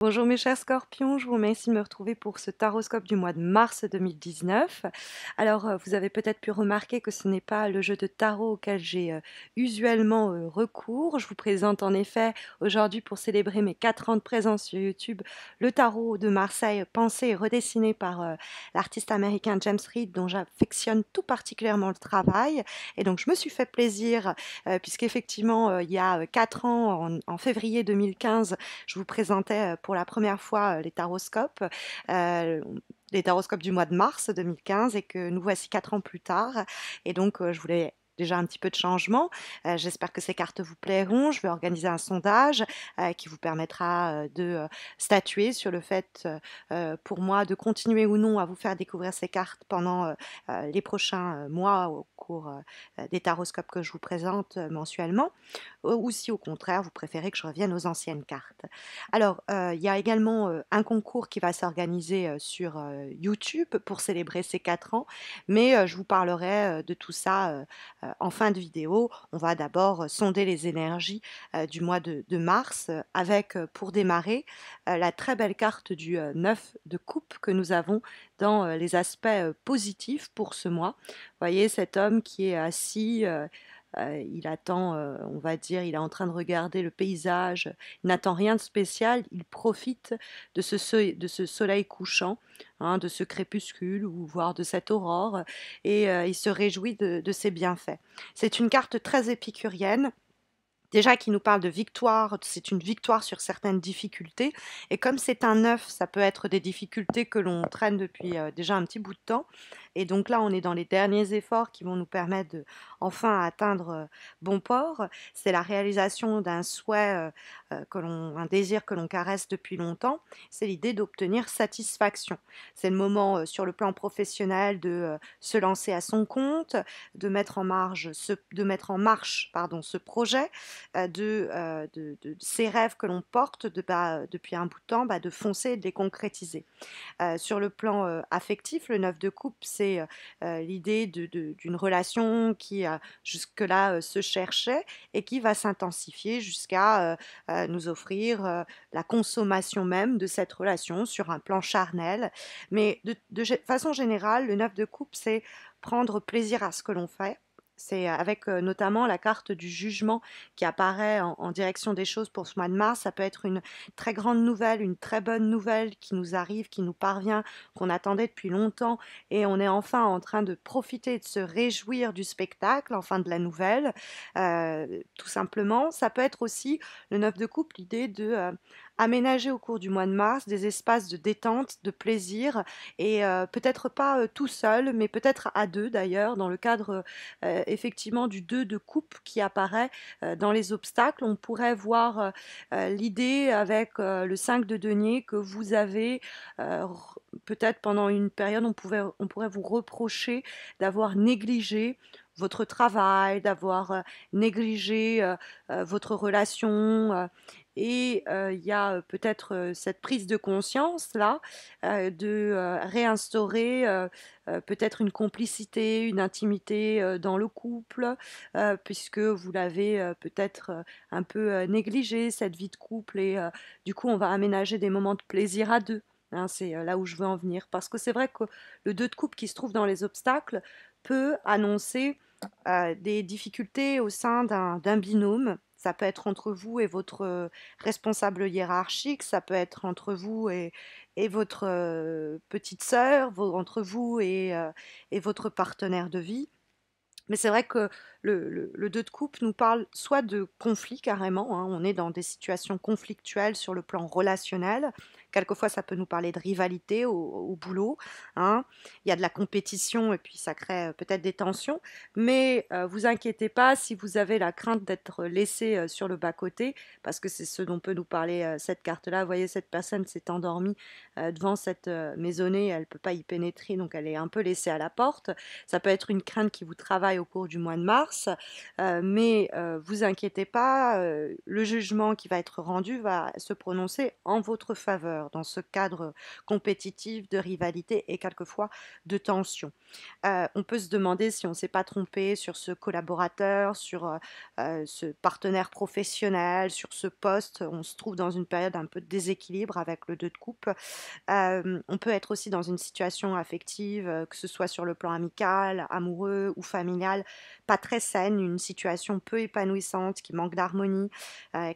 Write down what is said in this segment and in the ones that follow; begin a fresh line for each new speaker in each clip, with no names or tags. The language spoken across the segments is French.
Bonjour mes chers scorpions, je vous remercie de me retrouver pour ce taroscope du mois de mars 2019. Alors, vous avez peut-être pu remarquer que ce n'est pas le jeu de tarot auquel j'ai usuellement recours. Je vous présente en effet aujourd'hui pour célébrer mes 4 ans de présence sur YouTube le tarot de Marseille pensé et redessiné par l'artiste américain James Reed dont j'affectionne tout particulièrement le travail. Et donc je me suis fait plaisir puisqu'effectivement il y a 4 ans, en février 2015, je vous présentais pour la première fois euh, les taroscopes du mois de mars 2015 et que nous voici 4 ans plus tard. Et donc, je voulais déjà un petit peu de changement. J'espère que ces cartes vous plairont. Je vais organiser un sondage qui vous permettra de statuer sur le fait pour moi de continuer ou non à vous faire découvrir ces cartes pendant les prochains mois au cours des taroscopes que je vous présente mensuellement, ou si au contraire vous préférez que je revienne aux anciennes cartes. Alors, il y a également un concours qui va s'organiser sur YouTube pour célébrer ces 4 ans, mais je vous parlerai de tout ça en fin de vidéo. On va d'abord sonder les énergies du mois de mars avec, pour démarrer, la très belle carte du 9 de coupe que nous avons dans les aspects positifs pour ce mois. Vous voyez cet homme qui est assis, il attend, on va dire, il est en train de regarder le paysage, il n'attend rien de spécial, il profite de ce soleil couchant, hein, de ce crépuscule ou voire de cette aurore, et il se réjouit de ses bienfaits. C'est une carte très épicurienne. Déjà qui nous parle de victoire, c'est une victoire sur certaines difficultés. Et comme c'est un œuf, ça peut être des difficultés que l'on traîne depuis déjà un petit bout de temps. Et donc là, on est dans les derniers efforts qui vont nous permettre de enfin atteindre bon port. C'est la réalisation d'un souhait, un désir que l'on caresse depuis longtemps. C'est l'idée d'obtenir satisfaction. C'est le moment sur le plan professionnel de se lancer à son compte, de mettre en marche pardon, ce projet de ces rêves que l'on porte depuis un bout de temps, de foncer et de les concrétiser. Sur le plan affectif, le 9 de coupe, c'est l'idée d'une relation qui jusque-là se cherchait et qui va s'intensifier jusqu'à nous offrir la consommation même de cette relation sur un plan charnel. Mais de façon générale, le 9 de coupe, c'est prendre plaisir à ce que l'on fait. C'est avec notamment la carte du jugement qui apparaît en direction des choses pour ce mois de mars. Ça peut être une très grande nouvelle, une très bonne nouvelle qui nous arrive, qui nous parvient, qu'on attendait depuis longtemps et on est enfin en train de profiter et de se réjouir du spectacle, enfin de la nouvelle, tout simplement. Ça peut être aussi le 9 de coupe, l'idée de aménager au cours du mois de mars des espaces de détente, de plaisir et peut-être pas tout seul, mais peut-être à deux d'ailleurs, dans le cadre effectivement du 2 de coupe qui apparaît dans les obstacles. On pourrait voir l'idée avec le 5 de denier que vous avez peut-être pendant une période, on pourrait vous reprocher d'avoir négligé votre travail, d'avoir négligé votre relation. Et il y a peut-être cette prise de conscience là, de réinstaurer peut-être une complicité, une intimité dans le couple, puisque vous l'avez peut-être un peu négligé, cette vie de couple, et du coup on va aménager des moments de plaisir à deux. Hein, c'est là où je veux en venir. Parce que c'est vrai que le 2 de coupe qui se trouve dans les obstacles peut annoncer des difficultés au sein d'un binôme. Ça peut être entre vous et votre responsable hiérarchique, ça peut être entre vous et votre petite sœur, entre vous et votre partenaire de vie. Mais c'est vrai que le 2 de coupe nous parle soit de conflit carrément, hein, on est dans des situations conflictuelles sur le plan relationnel. Quelquefois, ça peut nous parler de rivalité au boulot, hein. Il y a de la compétition et puis ça crée peut-être des tensions. Mais vous inquiétez pas si vous avez la crainte d'être laissé sur le bas-côté, parce que c'est ce dont peut nous parler cette carte-là. Vous voyez, cette personne s'est endormie devant cette maisonnée, elle ne peut pas y pénétrer, donc elle est un peu laissée à la porte. Ça peut être une crainte qui vous travaille au cours du mois de mars, mais vous inquiétez pas, le jugement qui va être rendu va se prononcer en votre faveur. collaborateurs dans ce cadre compétitif de rivalité et quelquefois de tension. On peut se demander si on ne s'est pas trompé sur ce collaborateur, sur ce partenaire professionnel, sur ce poste. On se trouve dans une période un peu de déséquilibre avec le 2 de coupe. On peut être aussi dans une situation affective, que ce soit sur le plan amical, amoureux ou familial, pas très saine, une situation peu épanouissante, qui manque d'harmonie,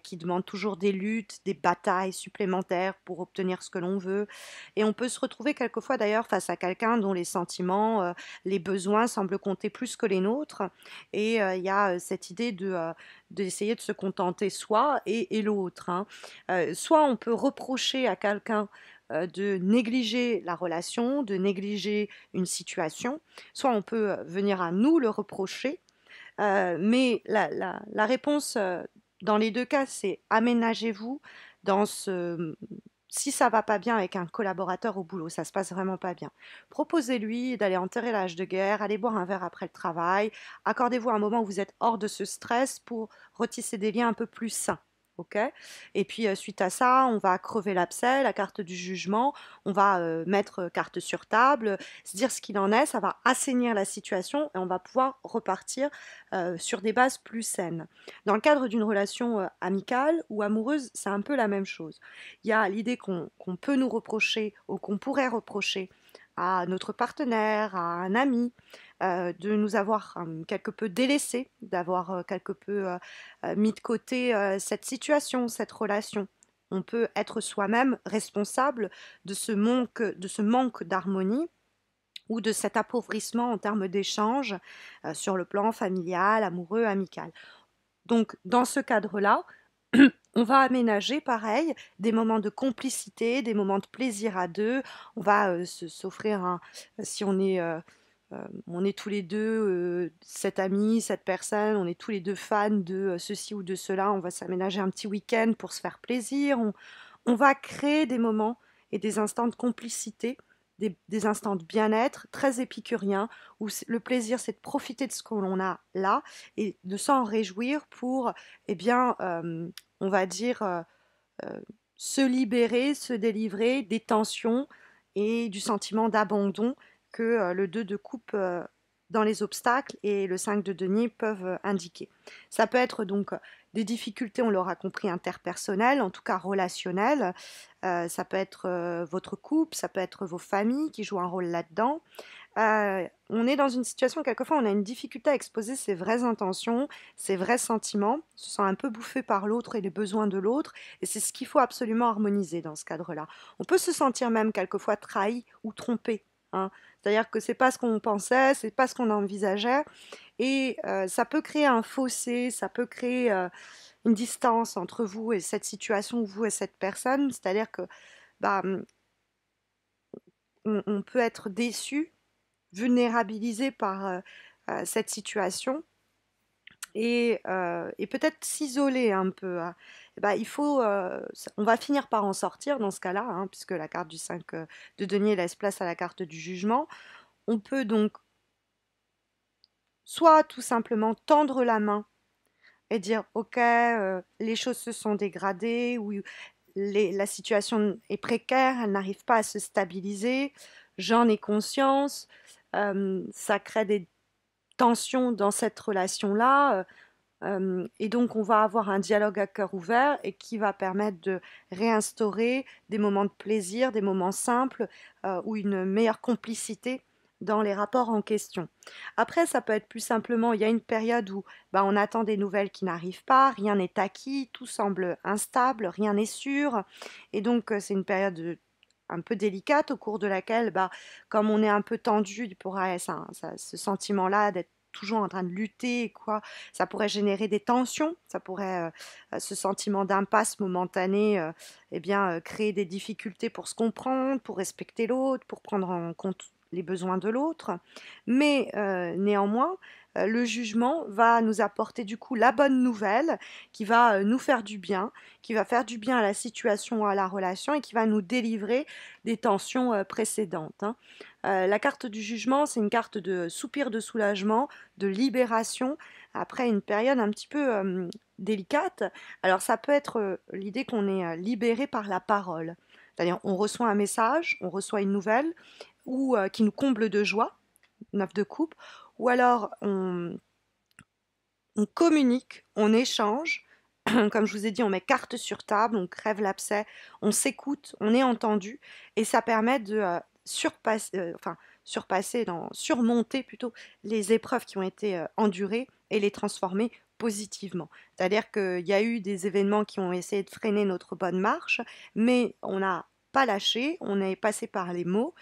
qui demande toujours des luttes, des batailles supplémentaires pour obtenir ce que l'on veut. Et on peut se retrouver quelquefois d'ailleurs face à quelqu'un dont les sentiments, les besoins semblent compter plus que les nôtres. Et il y a cette idée d'essayer de se contenter soi et l'autre, hein. Soit on peut reprocher à quelqu'un de négliger la relation, de négliger une situation, soit on peut venir à nous le reprocher, mais la réponse dans les deux cas, c'est aménagez-vous dans ce... Si ça va pas bien avec un collaborateur au boulot, ça se passe vraiment pas bien, proposez-lui d'aller enterrer l'âge de guerre, aller boire un verre après le travail, accordez-vous un moment où vous êtes hors de ce stress pour retisser des liens un peu plus sains. Ok. Et puis suite à ça, on va crever l'abcès, la carte du jugement, on va mettre carte sur table, se dire ce qu'il en est, ça va assainir la situation et on va pouvoir repartir sur des bases plus saines. Dans le cadre d'une relation amicale ou amoureuse, c'est un peu la même chose. Il y a l'idée qu'on peut nous reprocher ou qu'on pourrait reprocher à notre partenaire, à un ami, de nous avoir quelque peu délaissé, d'avoir quelque peu mis de côté cette situation, cette relation. On peut être soi-même responsable de ce manque d'harmonie ou de cet appauvrissement en termes d'échanges sur le plan familial, amoureux, amical. Donc, dans ce cadre-là, on va aménager, pareil, des moments de complicité, des moments de plaisir à deux. On va s'offrir si on est tous les deux cet ami, cette personne, on est tous les deux fans de ceci ou de cela, on va s'aménager un petit week-end pour se faire plaisir. On va créer des moments et des instants de complicité, des instants de bien-être très épicuriens, où le plaisir, c'est de profiter de ce que l'on a là et de s'en réjouir pour, eh bien, on va dire, euh, se libérer, se délivrer des tensions et du sentiment d'abandon que le 2 de coupe dans les obstacles et le 5 de denier peuvent indiquer. Ça peut être donc des difficultés, on l'aura compris, interpersonnelles, en tout cas relationnelles. Ça peut être votre couple, ça peut être vos familles qui jouent un rôle là-dedans. On est dans une situation, quelquefois, on a une difficulté à exposer ses vraies intentions, ses vrais sentiments, se sent un peu bouffé par l'autre et les besoins de l'autre, et c'est ce qu'il faut absolument harmoniser dans ce cadre-là. On peut se sentir même quelquefois trahi ou trompé, hein. C'est-à-dire que c'est pas ce qu'on pensait, c'est pas ce qu'on envisageait, et ça peut créer un fossé, ça peut créer une distance entre vous et cette situation, vous et cette personne, c'est-à-dire que bah, on peut être déçu, vulnérabilisé par cette situation et peut-être s'isoler un peu, hein. Eh ben, on va finir par en sortir dans ce cas-là, hein, puisque la carte du 5 de denier laisse place à la carte du jugement. On peut donc soit tout simplement tendre la main et dire ok, les choses se sont dégradées ou la situation est précaire, elle n'arrive pas à se stabiliser, j'en ai conscience, ça crée des tensions dans cette relation-là, et donc on va avoir un dialogue à cœur ouvert et qui va permettre de réinstaurer des moments de plaisir, des moments simples, ou une meilleure complicité dans les rapports en question. Après, ça peut être plus simplement, il y a une période où bah, on attend des nouvelles qui n'arrivent pas, rien n'est acquis, tout semble instable, rien n'est sûr, et donc c'est une période un peu délicate au cours de laquelle, bah, comme on est un peu tendu, il pourrait, ce sentiment-là d'être toujours en train de lutter, quoi, ça pourrait générer des tensions, ça pourrait, ce sentiment d'impasse momentanée, eh bien, créer des difficultés pour se comprendre, pour respecter l'autre, pour prendre en compte les besoins de l'autre. Mais néanmoins, le jugement va nous apporter du coup la bonne nouvelle qui va nous faire du bien, qui va faire du bien à la situation, à la relation et qui va nous délivrer des tensions précédentes, hein. La carte du jugement, c'est une carte de soupir de soulagement, de libération après une période un petit peu délicate. Alors ça peut être l'idée qu'on est libéré par la parole. C'est-à-dire on reçoit un message, on reçoit une nouvelle ou qui nous comble de joie, 9 de coupe, ou alors on communique, on échange. Comme je vous ai dit, on met carte sur table, on crève l'abcès, on s'écoute, on est entendu, et ça permet de surpasser, surmonter plutôt les épreuves qui ont été endurées et les transformer positivement. C'est-à-dire qu'il y a eu des événements qui ont essayé de freiner notre bonne marche, mais on n'a pas lâché, on est passé par les mots,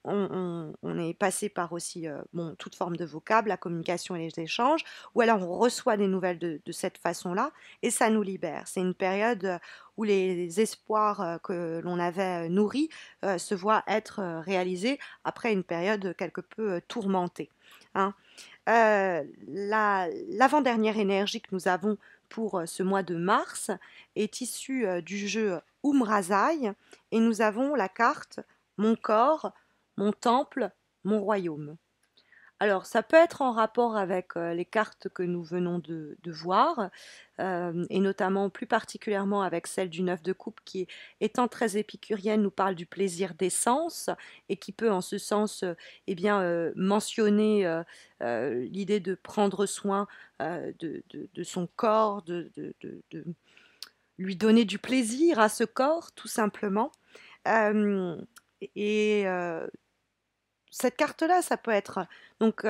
on est passé par aussi bon, toute forme de vocable, la communication et les échanges, ou alors on reçoit des nouvelles de cette façon-là, et ça nous libère. C'est une période où les espoirs que l'on avait nourris se voient être réalisés après une période quelque peu tourmentée, hein. L'avant-dernière énergie que nous avons pour ce mois de mars est issue du jeu Umrazai, et nous avons la carte Mon corps, mon temple, mon royaume. Alors, ça peut être en rapport avec les cartes que nous venons de voir, et notamment plus particulièrement avec celle du 9 de coupe qui, étant très épicurienne, nous parle du plaisir des sens et qui peut en ce sens eh bien, mentionner l'idée de prendre soin de son corps, de lui donner du plaisir à ce corps, tout simplement. Euh, et cette carte-là, ça peut être donc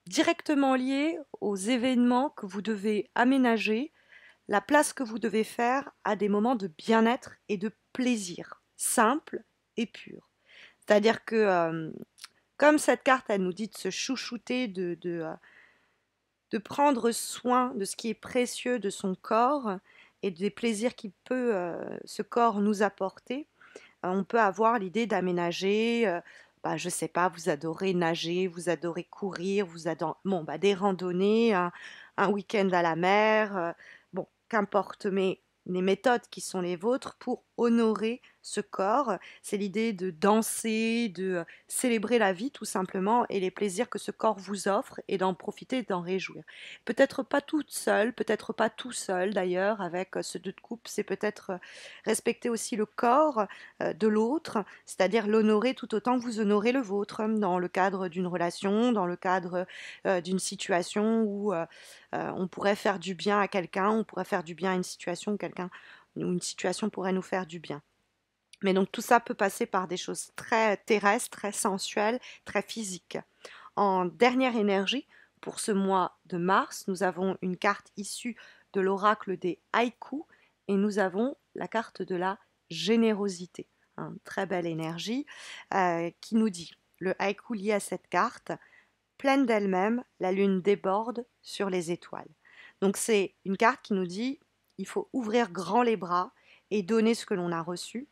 directement lié aux événements que vous devez aménager, la place que vous devez faire à des moments de bien-être et de plaisir, simple et pur. C'est-à-dire que comme cette carte, elle nous dit de se chouchouter, de prendre soin de ce qui est précieux de son corps et des plaisirs qu'il peut ce corps nous apporter, on peut avoir l'idée d'aménager, bah, je sais pas, vous adorez nager, vous adorez courir, vous adorez bon, bah, des randonnées, un week-end à la mer, bon, qu'importe, mais les méthodes qui sont les vôtres pour honorer ce corps, c'est l'idée de danser, de célébrer la vie tout simplement et les plaisirs que ce corps vous offre et d'en profiter et d'en réjouir. Peut-être pas toute seule, peut-être pas tout seul d'ailleurs avec ce 2 de coupe, c'est peut-être respecter aussi le corps de l'autre, c'est-à-dire l'honorer tout autant que vous honorez le vôtre, dans le cadre d'une relation, dans le cadre d'une situation où on pourrait faire du bien à quelqu'un, on pourrait faire du bien à une situation où quelqu'un ou une situation pourrait nous faire du bien. Mais donc tout ça peut passer par des choses très terrestres, très sensuelles, très physiques. En dernière énergie, pour ce mois de mars, nous avons une carte issue de l'oracle des haïkus et nous avons la carte de la générosité. Très belle énergie qui nous dit, le haïku lié à cette carte, pleine d'elle-même, la lune déborde sur les étoiles. Donc c'est une carte qui nous dit, il faut ouvrir grand les bras et donner ce que l'on a reçu.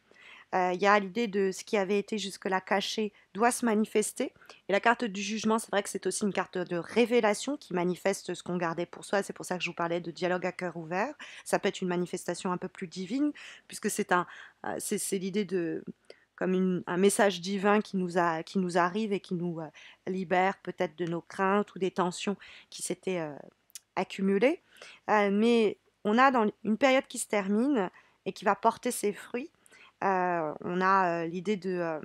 Il y a l'idée de ce qui avait été jusque-là caché doit se manifester. Et la carte du jugement, c'est vrai que c'est aussi une carte de révélation qui manifeste ce qu'on gardait pour soi. C'est pour ça que je vous parlais de dialogue à cœur ouvert. Ça peut être une manifestation un peu plus divine, puisque c'est l'idée de comme un message divin qui nous arrive et qui nous libère peut-être de nos craintes ou des tensions qui s'étaient accumulées. Mais on a dans une période qui se termine et qui va porter ses fruits. On a l'idée de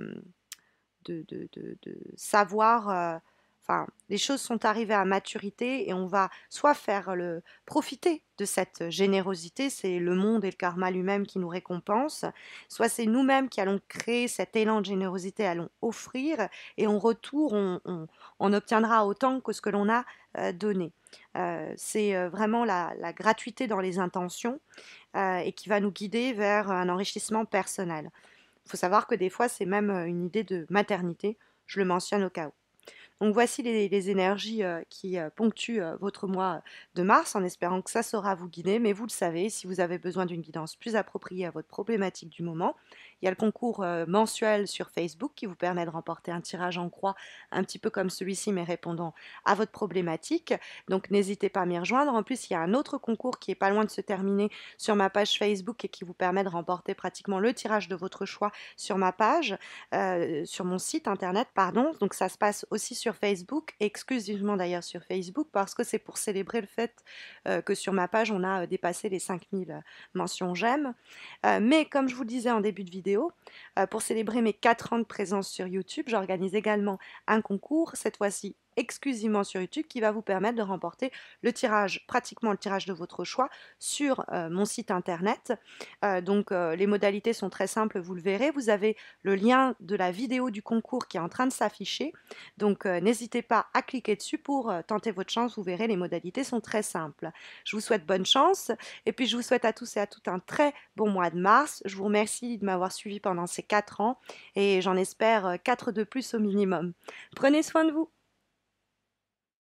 savoir, enfin, les choses sont arrivées à maturité et on va soit faire profiter de cette générosité, c'est le monde et le karma lui-même qui nous récompense, soit c'est nous-mêmes qui allons créer cet élan de générosité, allons offrir et en retour, on obtiendra autant que ce que l'on a donné. C'est vraiment la gratuité dans les intentions et qui va nous guider vers un enrichissement personnel. Il faut savoir que des fois, c'est même une idée de maternité. Je le mentionne au cas où. Donc voici les énergies qui ponctuent votre mois de mars, en espérant que ça saura vous guider. Mais vous le savez, si vous avez besoin d'une guidance plus appropriée à votre problématique du moment, il y a le concours mensuel sur Facebook qui vous permet de remporter un tirage en croix, un petit peu comme celui-ci, mais répondant à votre problématique. Donc n'hésitez pas à m'y rejoindre. En plus, il y a un autre concours qui est pas loin de se terminer sur ma page Facebook et qui vous permet de remporter pratiquement le tirage de votre choix sur ma page, sur mon site internet, pardon. Donc ça se passe aussi sur Facebook, exclusivement d'ailleurs sur Facebook, parce que c'est pour célébrer le fait que sur ma page, on a dépassé les 5000 mentions j'aime. Mais comme je vous le disais en début de vidéo, vidéos. Pour célébrer mes 4 ans de présence sur YouTube, j'organise également un concours, cette fois-ci exclusivement sur YouTube, qui va vous permettre de remporter le tirage, pratiquement le tirage de votre choix, sur mon site internet. Les modalités sont très simples, vous le verrez. Vous avez le lien de la vidéo du concours qui est en train de s'afficher. Donc n'hésitez pas à cliquer dessus pour tenter votre chance. Vous verrez, les modalités sont très simples. Je vous souhaite bonne chance et puis je vous souhaite à tous et à toutes un très bon mois de mars. Je vous remercie de m'avoir suivi pendant ces 4 ans et j'en espère 4 de plus au minimum. Prenez soin de vous.